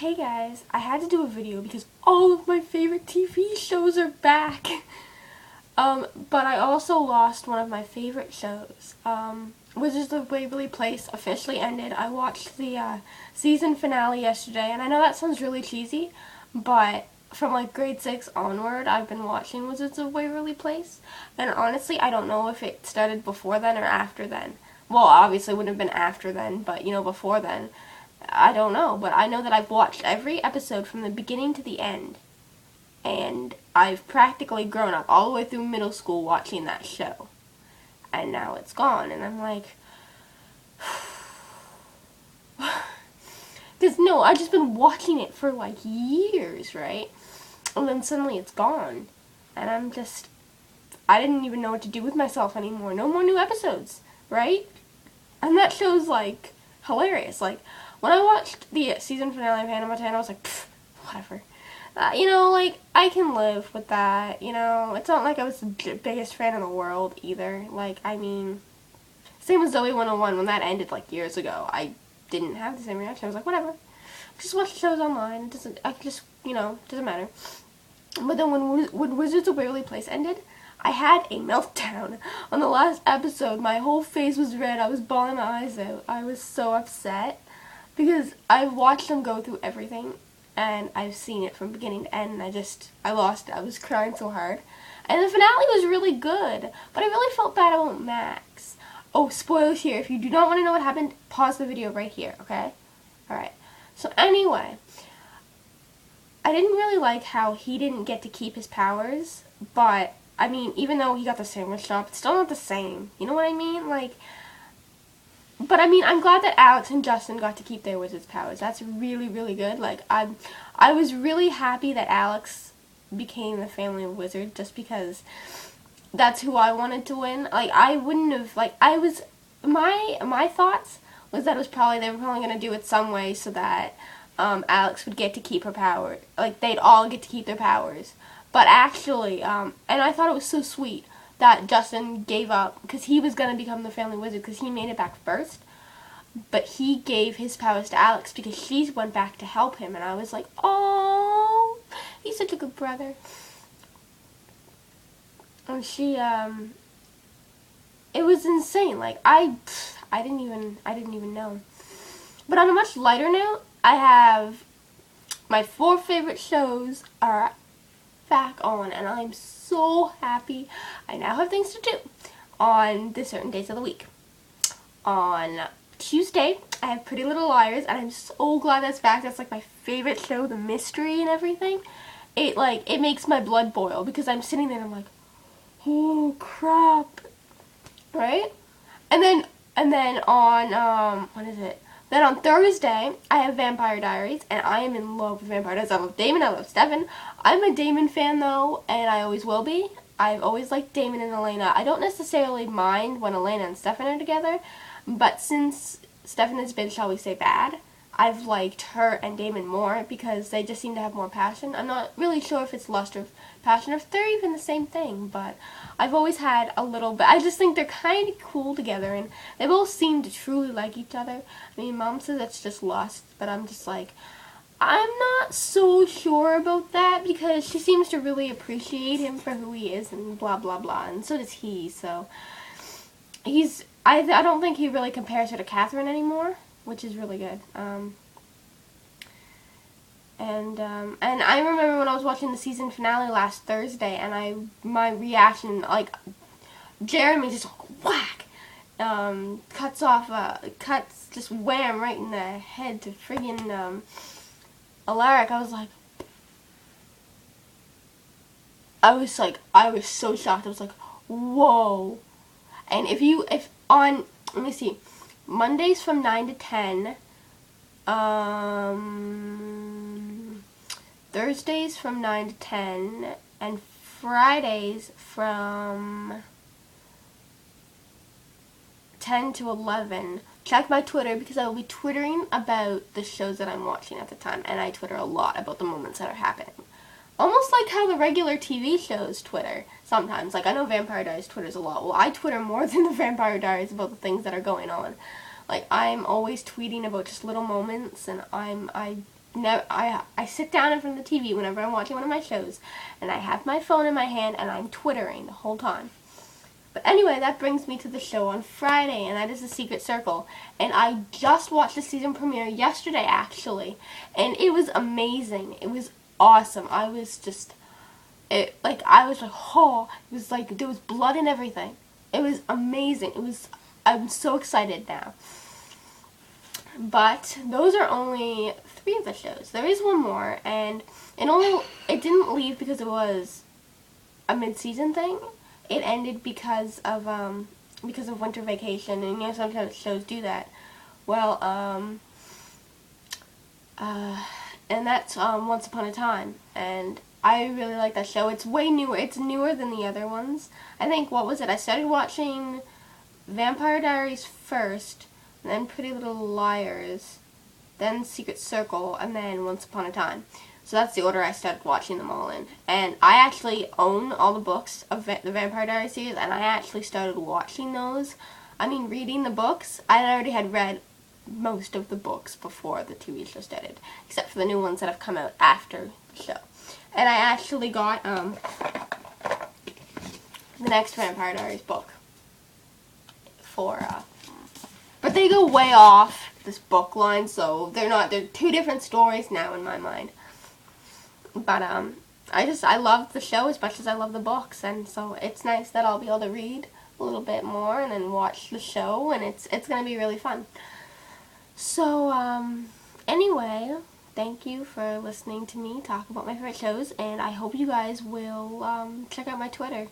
Hey guys, I had to do a video because all of my favorite TV shows are back. But I also lost one of my favorite shows. Wizards of Waverly Place officially ended. I watched the season finale yesterday, and I know that sounds really cheesy, but from like grade 6 onward, I've been watching Wizards of Waverly Place, and honestly, I don't know if it started before then or after then. Well, obviously it wouldn't have been after then, but before then. I don't know, but I know that I've watched every episode from the beginning to the end. And I've practically grown up all the way through middle school watching that show. And now it's gone, and I'm like... Because, no, I've just been watching it for, like, years, right? And then suddenly it's gone. And I'm just... I didn't even know what to do with myself anymore. No more new episodes, right? And that show's, like, hilarious. Like, when I watched the season finale of Hannah Montana, I was like, whatever. I can live with that, It's not like I was the biggest fan in the world either. Same as Zoe 101, when that ended, like, years ago. I didn't have the same reaction. I was like, whatever. Just watch shows online. Doesn't matter. But then when Wizards of Waverly Place ended, I had a meltdown. On the last episode, my whole face was red. I was bawling my eyes out. I was so upset. Because I've watched them go through everything, and I've seen it from beginning to end, and I lost it. I was crying so hard. And the finale was really good, but I really felt bad about Max. Oh, spoilers here. If you do not want to know what happened, pause the video right here, okay? Alright. So anyway, I didn't really like how he didn't get to keep his powers, but, even though he got the sandwich shop, it's still not the same. You know what I mean? But I'm glad that Alex and Justin got to keep their wizard's powers. That's really, really good. I was really happy that Alex became the family of wizard just because that's who I wanted to win. I wouldn't have, my thoughts was that they were probably going to do it some way so that Alex would get to keep her power. They'd all get to keep their powers. But actually, and I thought it was so sweet that Justin gave up, because he was going to become the family wizard, because he made it back first, but he gave his powers to Alex because she went back to help him, and I was like, oh, he's such a good brother. And it was insane. I didn't even know. But on a much lighter note, I have my 4 favorite shows are back on, and I'm so happy. I now have things to do on the certain days of the week. On Tuesday, I have Pretty Little Liars, and I'm so glad that's back. That's my favorite show, the mystery and everything. It makes my blood boil because I'm sitting there and I'm like, oh crap, right? And then on what is it? Then on Thursday, I have Vampire Diaries, and I am in love with Vampire Diaries. I love Damon, I love Stefan. I'm a Damon fan, though, and I always will be. I've always liked Damon and Elena. I don't necessarily mind when Elena and Stefan are together, but since Stefan has been, shall we say, bad, I've liked her and Damon more because they just seem to have more passion. I'm not really sure if it's lust or passion or if they're even the same thing, but I've always had a little bit. I just think they're kind of cool together, and they both seem to truly like each other. Mom says it's just lust, but I'm just like, I'm not so sure about that because she seems to really appreciate him for who he is and blah, blah, blah, and so does he, so I don't think he really compares her to Catherine anymore, which is really good. And I remember when I was watching the season finale last Thursday, and my reaction, Jeremy just whack, cuts just wham right in the head to friggin' Alaric. I was so shocked. I was like, whoa. And let me see, Mondays from 9 to 10, Thursdays from 9 to 10, and Fridays from 10 to 11. Check my Twitter because I will be twittering about the shows that I'm watching at the time, and I Twitter a lot about the moments that are happening. Almost like how the regular TV shows Twitter sometimes. I know Vampire Diaries Twitters a lot. Well, I Twitter more than the Vampire Diaries about the things that are going on. I'm always tweeting about just little moments, and I sit down in front of the TV whenever I'm watching one of my shows, and I have my phone in my hand, and I'm twittering the whole time. But anyway, that brings me to the show on Friday, and that is The Secret Circle. And I just watched the season premiere yesterday, actually, and it was amazing. It was awesome. I was like, oh, it was like, there was blood and everything. It was amazing. I'm so excited now. But those are only 3 of the shows. There is one more, and it didn't leave because it was a mid-season thing. It ended because of winter vacation, and sometimes shows do that. Well, and that's Once Upon a Time, and I really like that show. It's way newer. It's newer than the other ones. I think, what was it? I started watching Vampire Diaries first, and then Pretty Little Liars, then Secret Circle, and then Once Upon a Time. So that's the order I started watching them all in. And I actually own all the books of the Vampire Diaries series, and I actually started watching those. I mean, reading the books. I already had read most of the books before the TV show started, except for the new ones that have come out after the show. And I actually got the next Vampire Diaries book but they go way off this book line, so they're 2 different stories now in my mind. But I love the show as much as I love the books, and so it's nice that I'll be able to read a little bit more and then watch the show, and it's going to be really fun. So anyway, thank you for listening to me talk about my favorite shows, and I hope you guys will check out my Twitter.